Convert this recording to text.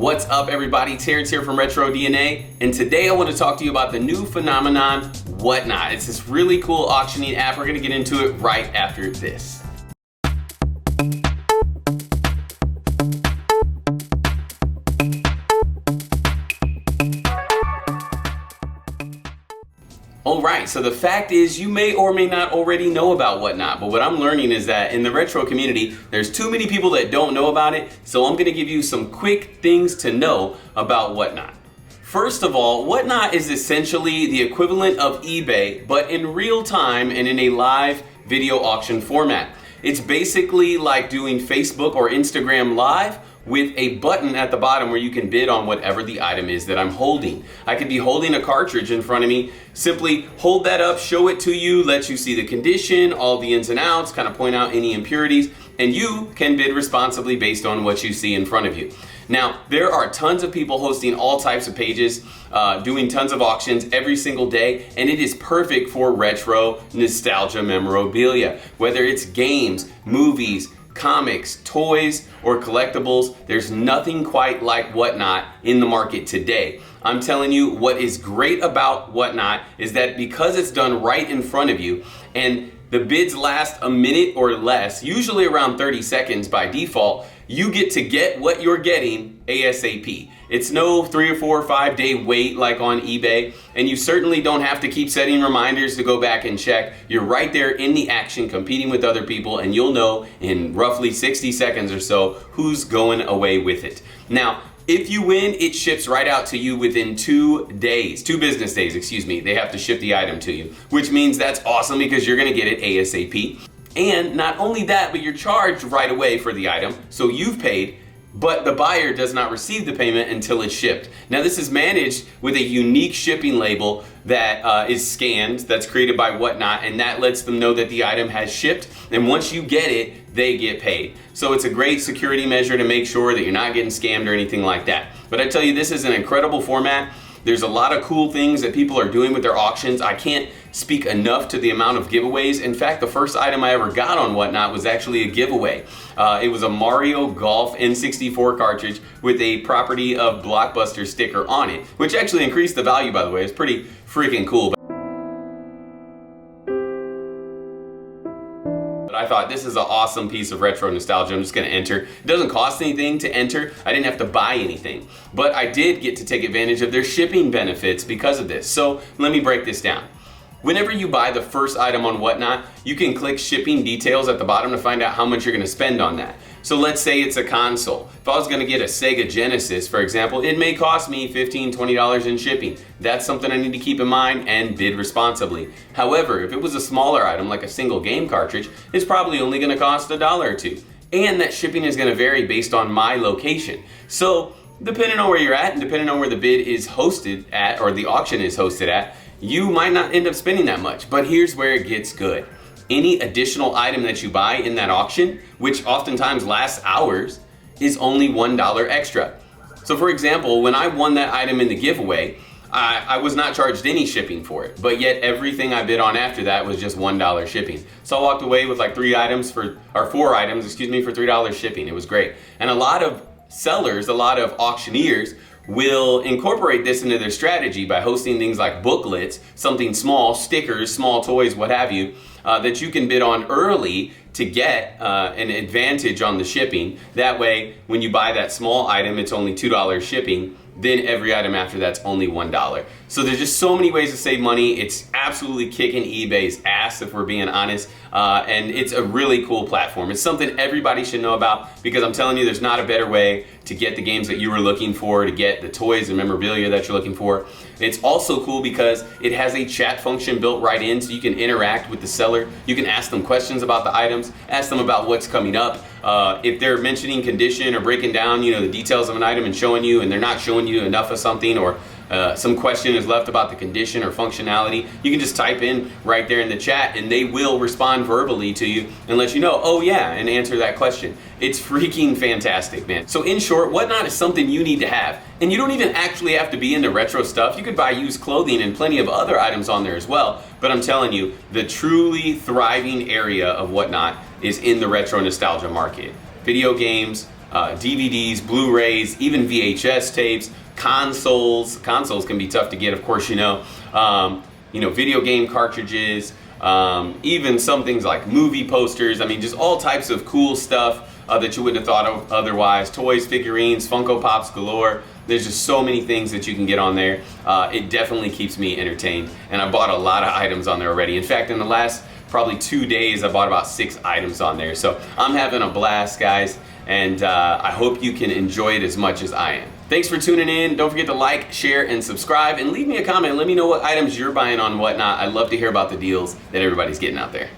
What's up everybody, Terrence here from Retro DNA, and today I want to talk to you about the new phenomenon, Whatnot. It's this really cool auctioning app. We're going to get into it right after this. Alright, so the fact is you may or may not already know about Whatnot, but what I'm learning is that in the retro community, there's too many people that don't know about it, so I'm going to give you some quick things to know about Whatnot. First of all, Whatnot is essentially the equivalent of eBay, but in real time and in a live video auction format. It's basically like doing Facebook or Instagram Live with a button at the bottom where you can bid on whatever the item is that I'm holding. I could be holding a cartridge in front of me, simply hold that up, show it to you, let you see the condition, all the ins and outs, kind of point out any impurities, and you can bid responsibly based on what you see in front of you. Now, there are tons of people hosting all types of pages, doing tons of auctions every single day, and it is perfect for retro nostalgia memorabilia. Whether it's games, movies, comics, toys, or collectibles, there's nothing quite like Whatnot in the market today. I'm telling you, what is great about Whatnot is that because it's done right in front of you, and the bids last a minute or less, usually around 30 seconds by default, you get what you're getting ASAP. It's no 3 or 4 or 5 day wait like on eBay, and you certainly don't have to keep setting reminders to go back and check. You're right there in the action competing with other people, and you'll know in roughly 60 seconds or so who's going away with it. Now, if you win, it ships right out to you within 2 business days, excuse me. They have to ship the item to you, which means that's awesome because you're gonna get it ASAP. And not only that, but you're charged right away for the item, so you've paid, but the buyer does not receive the payment until it's shipped. Now this is managed with a unique shipping label that is scanned, that's created by Whatnot, and that lets them know that the item has shipped, and once you get it, they get paid. So it's a great security measure to make sure that you're not getting scammed or anything like that. But I tell you, this is an incredible format. There's a lot of cool things that people are doing with their auctions. I can't speak enough to the amount of giveaways. In fact, the first item I ever got on Whatnot was actually a giveaway. It was a Mario Golf N64 cartridge with a Property of Blockbuster sticker on it, which actually increased the value, by the way. It's pretty freaking cool. But I thought this is an awesome piece of retro nostalgia. I'm just gonna enter. It doesn't cost anything to enter. I didn't have to buy anything, but I did get to take advantage of their shipping benefits because of this. So let me break this down. Whenever you buy the first item on Whatnot, you can click shipping details at the bottom to find out how much you're gonna spend on that. So let's say it's a console. If I was gonna get a Sega Genesis, for example, it may cost me $15, $20 in shipping. That's something I need to keep in mind and bid responsibly. However, if it was a smaller item like a single game cartridge, it's probably only gonna cost $1 or $2. And that shipping is gonna vary based on my location. So depending on where you're at and depending on where the bid is hosted at, or the auction is hosted at, you might not end up spending that much. But here's where it gets good. Any additional item that you buy in that auction, which oftentimes lasts hours, is only $1 extra. So for example, when I won that item in the giveaway, I was not charged any shipping for it, but yet everything I bid on after that was just $1 shipping. So I walked away with like 4 items, for $3 shipping. It was great. And a lot of sellers, a lot of auctioneers will incorporate this into their strategy by hosting things like booklets, something small, stickers, small toys, what have you, that you can bid on early to get an advantage on the shipping. That way, when you buy that small item, it's only $2 shipping. Then every item after that's only $1. So there's just so many ways to save money. It's absolutely kicking eBay's ass, if we're being honest. And it's a really cool platform. It's something everybody should know about, because I'm telling you, there's not a better way to get the games that you were looking for, to get the toys and memorabilia that you're looking for. It's also cool because it has a chat function built right in, so you can interact with the seller. You can ask them questions about the items, ask them about what's coming up. If they're mentioning condition or breaking down, the details of an item and showing you, and they're not showing you enough of something, or some question is left about the condition or functionality, you can just type in right there in the chat and they will respond verbally to you and let you know, oh yeah, and answer that question. It's freaking fantastic, man. So in short, Whatnot is something you need to have. And you don't even actually have to be into retro stuff. You could buy used clothing and plenty of other items on there as well. But I'm telling you, the truly thriving area of Whatnot is in the retro nostalgia market. Video games, DVDs, Blu-rays, even VHS tapes, consoles. Consoles can be tough to get, of course, video game cartridges, even some things like movie posters. I mean, just all types of cool stuff that you wouldn't have thought of otherwise. Toys, figurines, Funko Pops galore. There's just so many things that you can get on there. It definitely keeps me entertained, and I bought a lot of items on there already. In fact, in the last probably 2 days, I bought about 6 items on there. So I'm having a blast, guys, and I hope you can enjoy it as much as I am. Thanks for tuning in. Don't forget to like, share, and subscribe, and leave me a comment. Let me know what items you're buying on Whatnot. I'd love to hear about the deals that everybody's getting out there.